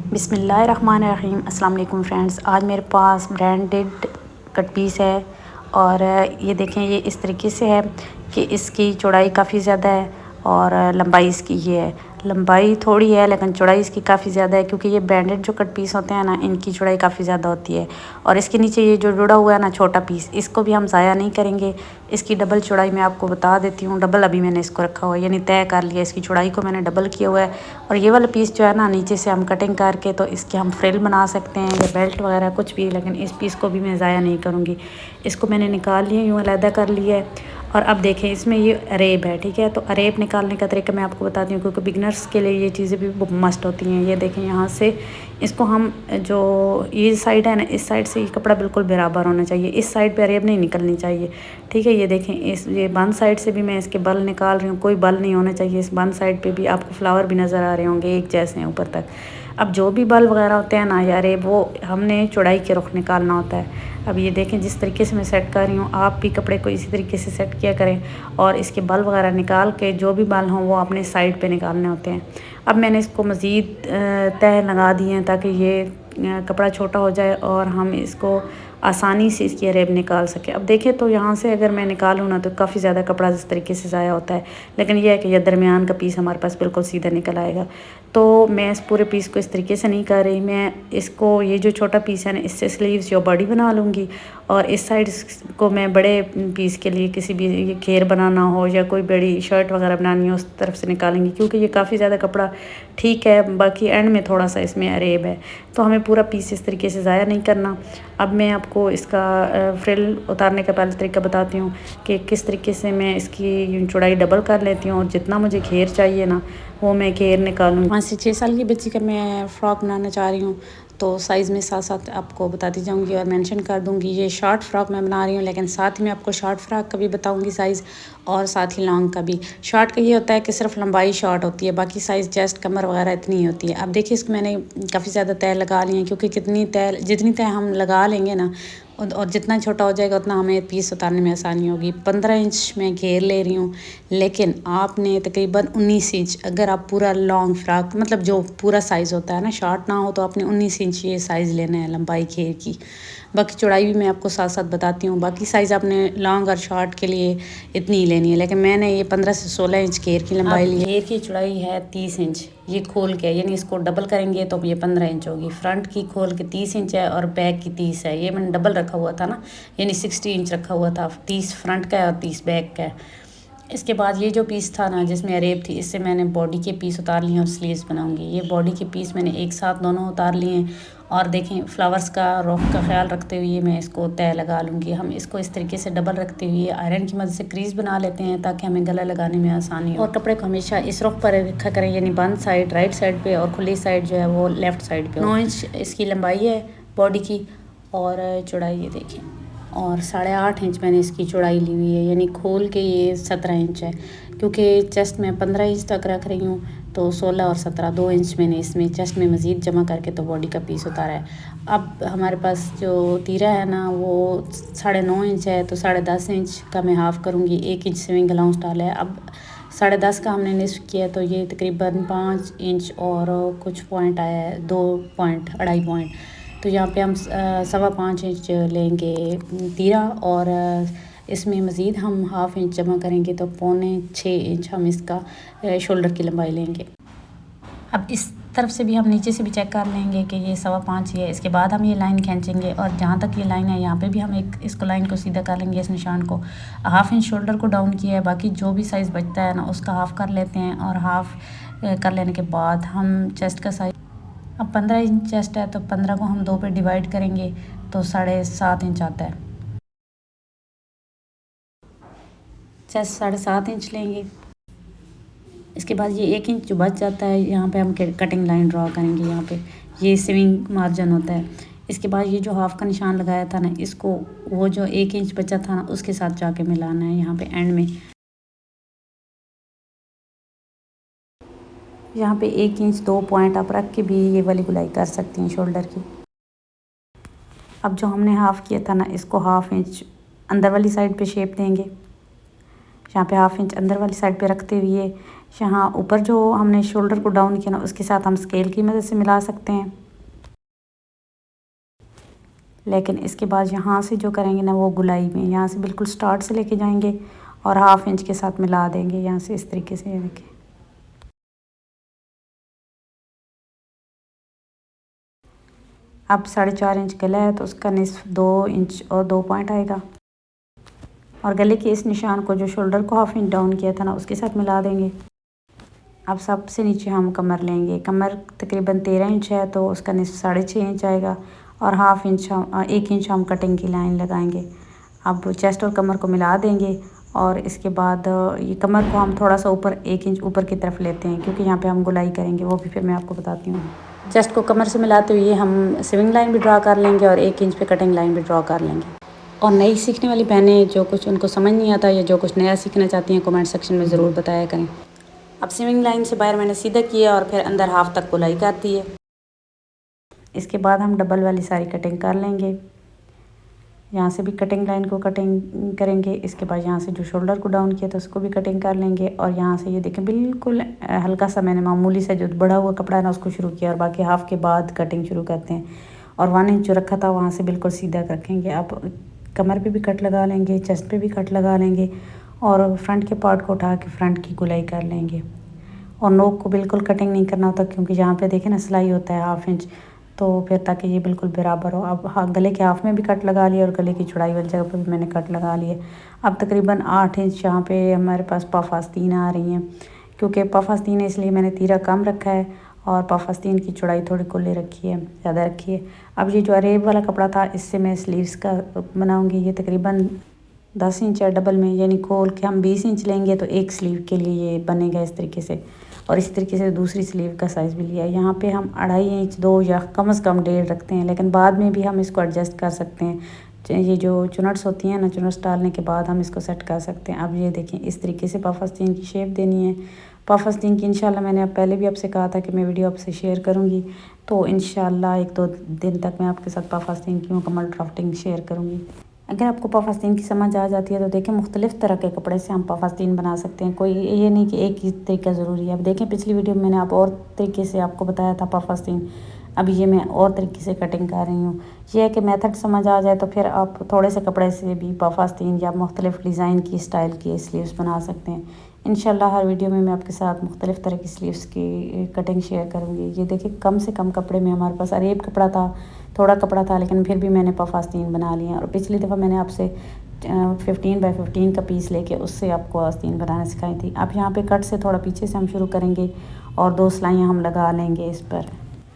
बिस्मिल्लाहिर्रहमानिर्रहीम। अस्सलाम वालेकुम फ्रेंड्स, आज मेरे पास ब्रांडेड कट पीस है और ये देखें, ये इस तरीके से है कि इसकी चौड़ाई काफ़ी ज़्यादा है और लंबाई इसकी ये है। लंबाई थोड़ी है लेकिन चौड़ाई इसकी काफ़ी ज़्यादा है, क्योंकि ये ब्रांडेड जो कट पीस होते हैं ना, इनकी चौड़ाई काफ़ी ज़्यादा होती है। और इसके नीचे ये जो जुड़ा हुआ है ना छोटा पीस, इसको भी हम ज़ाया नहीं करेंगे। इसकी डबल चौड़ाई मैं आपको बता देती हूँ। डबल अभी मैंने इसको रखा हुआ है, यानी तय कर लिया, इसकी चौड़ाई को मैंने डबल किया हुआ है। और ये वाला पीस जो है ना, नीचे से हम कटिंग करके तो इसके हम फ्रिल बना सकते हैं या बेल्ट वगैरह कुछ भी, लेकिन इस पीस को भी मैं ज़ाया नहीं करूँगी। इसको मैंने निकाल लिया, यूँ अलहदा कर लिया है। और अब देखें, इसमें ये अरेब है, ठीक है। तो अरेब निकालने का तरीका मैं आपको बताती हूँ, क्योंकि बिगनर्स के लिए ये चीज़ें भी मस्ट होती हैं। ये देखें, यहाँ से इसको हम जो ये साइड है ना, इस साइड से ये कपड़ा बिल्कुल बराबर होना चाहिए। इस साइड पे अरेब नहीं निकलनी चाहिए, ठीक है। ये देखें, इस ये बंद साइड से भी मैं इसके बल निकाल रही हूँ, कोई बल नहीं होना चाहिए। इस बंद साइड पे भी आपको फ्लावर भी नज़र आ रहे होंगे, एक जैसे हैं ऊपर तक। अब जो भी बल वगैरह होते हैं ना या अरेब, वो हमने चौड़ाई के रुख निकालना होता है। अब ये देखें, जिस तरीके से मैं सेट कर रही हूँ, आप भी कपड़े को इसी तरीके से सेट किया करें। और इसके बल वगैरह निकाल के जो भी बल हों वो अपने साइड पे निकालने होते हैं। अब मैंने इसको मज़ीद तह लगा दिए हैं ताकि ये कपड़ा छोटा हो जाए और हम इसको आसानी से इसकी अरेब निकाल सकें। अब देखें तो यहाँ से अगर मैं निकालूँ ना तो काफ़ी ज़्यादा कपड़ा इस तरीके से ज़ाया होता है, लेकिन यह है कि यह दरमियान का पीस हमारे पास बिल्कुल सीधा निकल आएगा। तो मैं इस पूरे पीस को इस तरीके से नहीं कर रही, मैं इसको ये जो छोटा पीस है ना, इससे स्लीव्स या बॉडी बना लूँगी। और इस साइड को मैं बड़े पीस के लिए किसी भी ये घेर बनाना हो या कोई बड़ी शर्ट वगैरह बनानी हो, उस तरफ से निकालेंगी, क्योंकि ये काफ़ी ज़्यादा कपड़ा ठीक है। बाकी एंड में थोड़ा सा इसमें अरेब है, तो हमें पूरा पीस इस तरीके से ज़ाया नहीं करना। अब मैं आपको इसका फ्रिल उतारने का पहले तरीका बताती हूँ कि किस तरीके से मैं इसकी चौड़ाई डबल कर लेती हूँ और जितना मुझे घेर चाहिए ना वो मैं घेर निकालूँ। 5 से 6 साल की बच्ची का मैं फ़्रॉक बनाना चाह रही हूँ, तो साइज़ में साथ साथ आपको बताती जाऊंगी और मेंशन कर दूंगी। ये शॉर्ट फ्रॉक मैं बना रही हूँ, लेकिन साथ ही मैं आपको शॉर्ट फ्रॉक का भी बताऊंगी साइज़, और साथ ही लॉन्ग का भी। शॉर्ट का ये होता है कि सिर्फ लंबाई शॉर्ट होती है, बाकी साइज़ चेस्ट कमर वगैरह इतनी ही होती है। अब देखिए, इसको मैंने काफ़ी ज़्यादा तय लगा ली है, क्योंकि जितनी तय हम लगा लेंगे ना, और जितना छोटा हो जाएगा उतना हमें पीस उतारने में आसानी होगी। 15 इंच मैं घेर ले रही हूँ, लेकिन आपने तकरीबन 19 इंच, अगर आप पूरा लॉन्ग फ्रॉक मतलब जो पूरा साइज़ होता है ना, शॉर्ट ना हो, तो आपने 19 इंच ये साइज़ लेना है लंबाई घेर की। बाकी चौड़ाई भी मैं आपको साथ साथ बताती हूँ। बाकी साइज़ आपने लॉन्ग और शॉर्ट के लिए इतनी ही लेनी है, लेकिन मैंने ये 15 से 16 इंच घेर की लंबाई ली है। घेर की चौड़ाई है 30 इंच, ये खोल के, यानी इसको डबल करेंगे तो ये 15 इंच होगी। फ्रंट की खोल के 30 इंच है और बैक की 30 है। ये मैंने डबल रखा हुआ था ना, यानी 60 इंच रखा हुआ था। 30 फ्रंट का है और 30 बैक का है। इसके बाद ये जो पीस था ना जिसमें अरेब थी, इससे मैंने बॉडी के पीस उतार लिए और स्लीव्स बनाऊंगी। ये बॉडी के पीस मैंने एक साथ दोनों उतार लिए हैं। और देखें, फ्लावर्स का रुख का ख्याल रखते हुए मैं इसको तय लगा लूँगी। हम इसको इस तरीके से डबल रखते हुए आयरन की मदद से क्रीज बना लेते हैं, ताकि हमें गला लगाने में आसानी हो। और कपड़े को हमेशा इस रुख पर रखा करें, यानी बंद साइड राइट साइड पे और खुली साइड जो है वो लेफ़्ट साइड पे। 9 इंच इसकी लंबाई है बॉडी की, और चौड़ाई ये देखें, और 8.5 इंच मैंने इसकी चौड़ाई ली हुई है, यानी खोल के ये 17 इंच है। क्योंकि चेस्ट में 15 इंच तक रख रही हूँ, तो 16 और 17 2 इंच मैंने इसमें चेस्ट में मज़ीद जमा करके तो बॉडी का पीस उतारा है। अब हमारे पास जो तीरा है ना वो 9.5 इंच है, तो 10.5 इंच का मैं हाफ़ करूँगी। 1 इंच स्विंग अलाउंस डाला है। अब 10.5 का हमने निस्फ किया, तो ये तकरीबन 5 इंच और कुछ पॉइंट आया है, 2 पॉइंट 2.5 पॉइंट। तो यहाँ पे हम 5.25 इंच लेंगे तीरा, और इसमें मज़ीद हम हाफ़ इंच जमा करेंगे, तो 6.25 इंच हम इसका शोल्डर की लंबाई लेंगे। अब इस तरफ से भी हम नीचे से भी चेक कर लेंगे कि ये 5.25 ही है। इसके बाद हम ये लाइन खींचेंगे, और जहाँ तक ये लाइन है यहाँ पे भी हम इसको लाइन को सीधा कर लेंगे। इस निशान को हाफ़ इंच शोल्डर को डाउन किया है। बाकी जो भी साइज़ बचता है ना उसका हाफ़ कर लेते हैं, और हाफ़ कर लेने के बाद हम चेस्ट का साइज़, अब 15 इंच चेस्ट है तो 15 को हम 2 पे डिवाइड करेंगे तो 7.5 इंच आता है। चेस्ट 7.5 इंच लेंगे। इसके बाद ये 1 इंच जो बच जाता है, यहाँ पे हम कटिंग लाइन ड्रॉ करेंगे। यहाँ पे ये स्विंग मार्जिन होता है। इसके बाद ये जो हाफ़ का निशान लगाया था ना, इसको वो जो 1 इंच बचा था ना उसके साथ जाके मिलाना है यहाँ पे एंड में। यहाँ पे 1 इंच 2 पॉइंट आप रख के भी ये वाली गुलाई कर सकती हैं शोल्डर की। अब जो हमने हाफ़ किया था ना, इसको हाफ़ इंच अंदर वाली साइड पे शेप देंगे। यहाँ पे हाफ़ इंच अंदर वाली साइड पे रखते हुए यहाँ ऊपर जो हमने शोल्डर को डाउन किया ना उसके साथ हम स्केल की मदद से मिला सकते हैं, लेकिन इसके बाद यहाँ से जो करेंगे ना वो गुलाई में यहाँ से बिल्कुल स्टार्ट से लेके जाएंगे और 1/2 इंच के साथ मिला देंगे यहाँ से इस तरीके से। देखें अब 4.5 इंच गला है तो उसका निस्फ 2 इंच और 2 पॉइंट आएगा और गले के इस निशान को जो शोल्डर को 1/2 इंच डाउन किया था ना उसके साथ मिला देंगे। अब सबसे नीचे हम कमर लेंगे, कमर तकरीबन 13 इंच है तो उसका निस्फ 6.5 इंच आएगा और 1/2 इंच हम 1 इंच हम कटिंग की लाइन लगाएंगे। अब चेस्ट और कमर को मिला देंगे और इसके बाद ये कमर को हम थोड़ा सा ऊपर 1 इंच ऊपर की तरफ लेते हैं क्योंकि यहाँ पे हम गुलाई करेंगे, वो भी फिर मैं आपको बताती हूँ। चेस्ट को कमर से मिलाते हुए हम स्विंग लाइन भी ड्रा कर लेंगे और 1 इंच पे कटिंग लाइन भी ड्रा कर लेंगे। और नई सीखने वाली बहनें जो कुछ उनको समझ नहीं आता या जो कुछ नया सीखना चाहती हैं कमेंट सेक्शन में ज़रूर बताया करें। अब स्विंग लाइन से बाहर मैंने सीधा किया और फिर अंदर हाफ तक गुलाई कर दी है। इसके बाद हम डबल वाली सारी कटिंग कर लेंगे, यहाँ से भी कटिंग लाइन को कटिंग करेंगे। इसके बाद यहाँ से जो शोल्डर को डाउन किया था उसको भी कटिंग कर लेंगे और यहाँ से ये देखें बिल्कुल हल्का सा मैंने मामूली सा जो बड़ा हुआ कपड़ा है ना उसको शुरू किया और बाकी हाफ के बाद कटिंग शुरू करते हैं और 1 इंच जो रखा था वहाँ से बिल्कुल सीधा रखेंगे। अब कमर पे भी कट लगा लेंगे, चेस्ट पे भी कट लगा लेंगे और फ्रंट के पार्ट को उठा के फ्रंट की गुलाई कर लेंगे। और नोक को बिल्कुल कटिंग नहीं करना होता क्योंकि यहाँ पे देखें ना सिलाई होता है 1/2 इंच, तो फिर ताकि ये बिल्कुल बराबर हो। अब हाँ गले के हाफ में भी कट लगा लिया और गले की चौड़ाई वाली जगह पर भी मैंने कट लगा लिए। अब तकरीबन 8 इंच यहाँ पे हमारे पास पफ आस्तीन आ रही हैं, क्योंकि पफ आस्तीन है इसलिए मैंने तीरा कम रखा है और पफ आस्तीन की चौड़ाई थोड़ी खुली रखी है, ज़्यादा रखी है। अब ये जो अरेब वाला कपड़ा था इससे मैं स्लीव्स का बनाऊँगी। ये तकरीबन 10 इंच है डबल में, यानी खोल के हम 20 इंच लेंगे तो एक स्लीव के लिए ये बनेगा इस तरीके से। और इस तरीके से दूसरी स्लीव का साइज़ भी लिया है। यहाँ पे हम 2.5 इंच 2 या कम से कम 1.5 रखते हैं, लेकिन बाद में भी हम इसको एडजस्ट कर सकते हैं। ये जो चुनट्स होती हैं ना, चुनट्स डालने के बाद हम इसको सेट कर सकते हैं। अब ये देखें इस तरीके से पफ आस्तीन की शेप देनी है। पफ आस्तीन की इंशाल्लाह मैंने अब पहले भी आपसे कहा था कि मैं वीडियो आपसे शेयर करूँगी, तो इंशाल्लाह 1-2 दिन तक मैं आपके साथ पफ आस्तीन की मुकम्मल ड्राफ्टिंग शेयर करूँगी। अगर आपको पफ आस्तीन की समझ आ जाती है तो देखें मुख्तलिफ़ तरह के कपड़े से हम पफ आस्तीन बना सकते हैं, कोई ये नहीं कि एक ही तरीका ज़रूरी है। अब देखें पिछली वीडियो में मैंने और तरीके से आपको बताया था पफ आस्तीन, अब ये मैं और तरीके से कटिंग कर रही हूँ। ये है कि मेथड समझ आ जाए तो फिर आप थोड़े से कपड़े से भी पफ आस्तीन या मुख्तलिफ़ डिज़ाइन की स्टाइल की स्लीव्स बना सकते हैं। इंशाल्लाह हर वीडियो में मैं आपके साथ मुख्तलिफ़ तरह की स्लीव्स की कटिंग शेयर करूँगी। ये देखिए कम से कम कपड़े में हमारे पास अरेब कपड़ा था, थोड़ा कपड़ा था, लेकिन फिर भी मैंने पफ आस्तीन बना लिया। और पिछली दफ़ा मैंने आपसे 15 बाय 15 का पीस लेके उससे आपको आस्तीन बनाना सिखाई थी। अब यहाँ पे कट से थोड़ा पीछे से हम शुरू करेंगे और 2 सिलाइयाँ हम लगा लेंगे इस पर,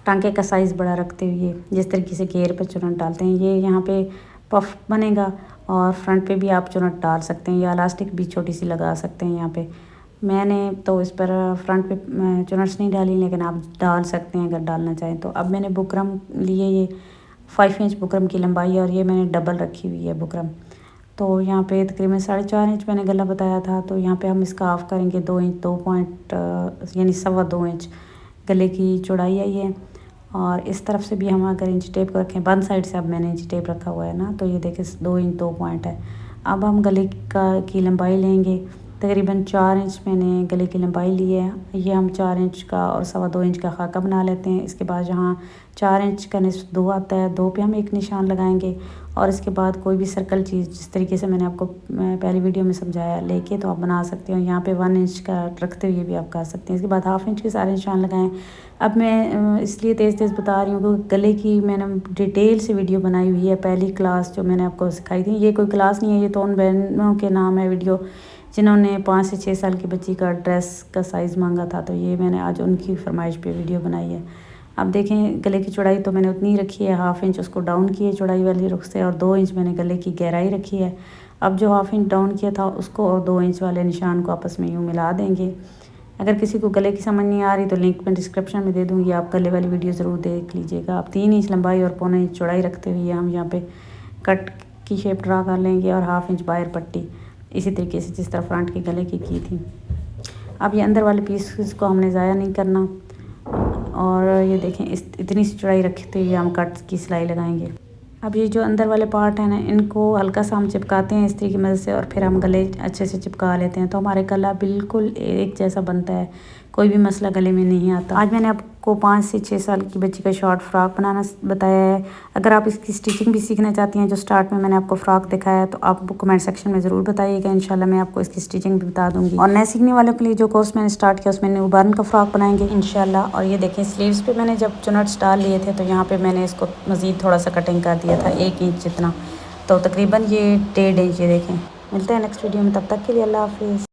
टांके का साइज़ बड़ा रखते हुए जिस तरीके से घेर पर चुनट डालते हैं। ये यहाँ पे पफ बनेगा और फ्रंट पे भी आप चुनट डाल सकते हैं या इलास्टिक भी छोटी सी लगा सकते हैं। यहाँ पे मैंने तो इस पर फ्रंट पे चुनट्स नहीं डाली, लेकिन आप डाल सकते हैं अगर डालना चाहें तो। अब मैंने बुकरम लिए, ये 5 इंच बुकरम की लंबाई है और ये मैंने डबल रखी हुई है बुकरम। तो यहाँ पे तकरीबन 4.5 इंच मैंने गला बताया था, तो यहाँ पे हम इसका ऑफ करेंगे 2 इंच 2 पॉइंट यानी 2.25 इंच गले की चौड़ाई है ये। और इस तरफ से भी हम अगर इंच टेप को रखें, बंद साइड से अब मैंने इंच टेप रखा हुआ है ना, तो ये देखें 2 इंच 2 पॉइंट है। अब हम गले की लंबाई लेंगे, तकरीबन 4 इंच मैंने गले की लंबाई ली है। ये हम 4 इंच का और 2.25 इंच का खाका बना लेते हैं। इसके बाद जहाँ 4 इंच का निस्फ 2 आता है, 2 पे हम एक निशान लगाएंगे और इसके बाद कोई भी सर्कल चीज़ जिस तरीके से मैंने आपको पहली वीडियो में समझाया लेके तो आप बना सकते हो। यहाँ पे 1 इंच का रखते हुए भी आप कर सकते हैं। इसके बाद 1/2 इंच के सारे निशान लगाएं। अब मैं इसलिए तेज़ तेज़ बता रही हूँ क्योंकि गले की मैंने डिटेल से वीडियो बनाई हुई है, पहली क्लास जो मैंने आपको सिखाई थी। ये कोई क्लास नहीं है, ये तो उन बहनों के नाम है वीडियो जिन्होंने 5 से 6 साल की बच्ची का ड्रेस का साइज़ मांगा था, तो ये मैंने आज उनकी फरमाइश पे वीडियो बनाई है। अब देखें गले की चौड़ाई तो मैंने उतनी ही रखी है, 1/2 इंच उसको डाउन किए चौड़ाई वाली रुख से और 2 इंच मैंने गले की गहराई रखी है। अब जो 1/2 इंच डाउन किया था उसको और 2 इंच वाले निशान को आपस में यूँ मिला देंगे। अगर किसी को गले की समझ नहीं आ रही तो लिंक मैं डिस्क्रिप्शन में दे दूँगी, आप गले वाली वीडियो ज़रूर देख लीजिएगा। अब 3 इंच लंबाई और 1.25 इंच चौड़ाई रखते हुए हम यहाँ पे कट की शेप ड्रा कर लेंगे और 1/2 इंच बाहर पट्टी इसी तरीके से जिस तरह फ्रंट के गले की थी। अब ये अंदर वाले पीस को हमने ज़ाया नहीं करना और ये देखें इतनी सी चौड़ाई रखते हुए हम कट की सिलाई लगाएंगे। अब ये जो अंदर वाले पार्ट हैं ना, इनको हल्का सा हम चिपकाते हैं इस्त्री की मदद से और फिर हम गले अच्छे से चिपका लेते हैं, तो हमारे गला बिल्कुल एक जैसा बनता है, कोई भी मसला गले में नहीं आता। आज मैंने आपको 5 से 6 साल की बच्ची का शॉर्ट फ्रॉक बनाना बताया है। अगर आप इसकी स्टिचिंग भी सीखना चाहती हैं, जो स्टार्ट में मैंने आपको फ्रॉक दिखाया है, तो आप कमेंट सेक्शन में ज़रूर बताइएगा। इंशाल्लाह मैं आपको इसकी स्टिचिंग भी बता दूँगी। और नए सीखने वालों के लिए जो कोर्स मैंने स्टार्ट किया उसमें न्यू बॉर्न का फ्रॉक बनाएंगे इंशाल्लाह। और ये देखें, स्लीव्स पे मैंने जब चुनट्स डाल लिए थे तो यहाँ पर मैंने इसको मज़ीद थोड़ा सा कटिंग कर दिया था 1 इंच जितना, तो तकरीबन ये 1.5 इंच। ये देखें। मिलते हैं नेक्स्ट वीडियो में, तब तक के लिए अल्लाह हाफिज़।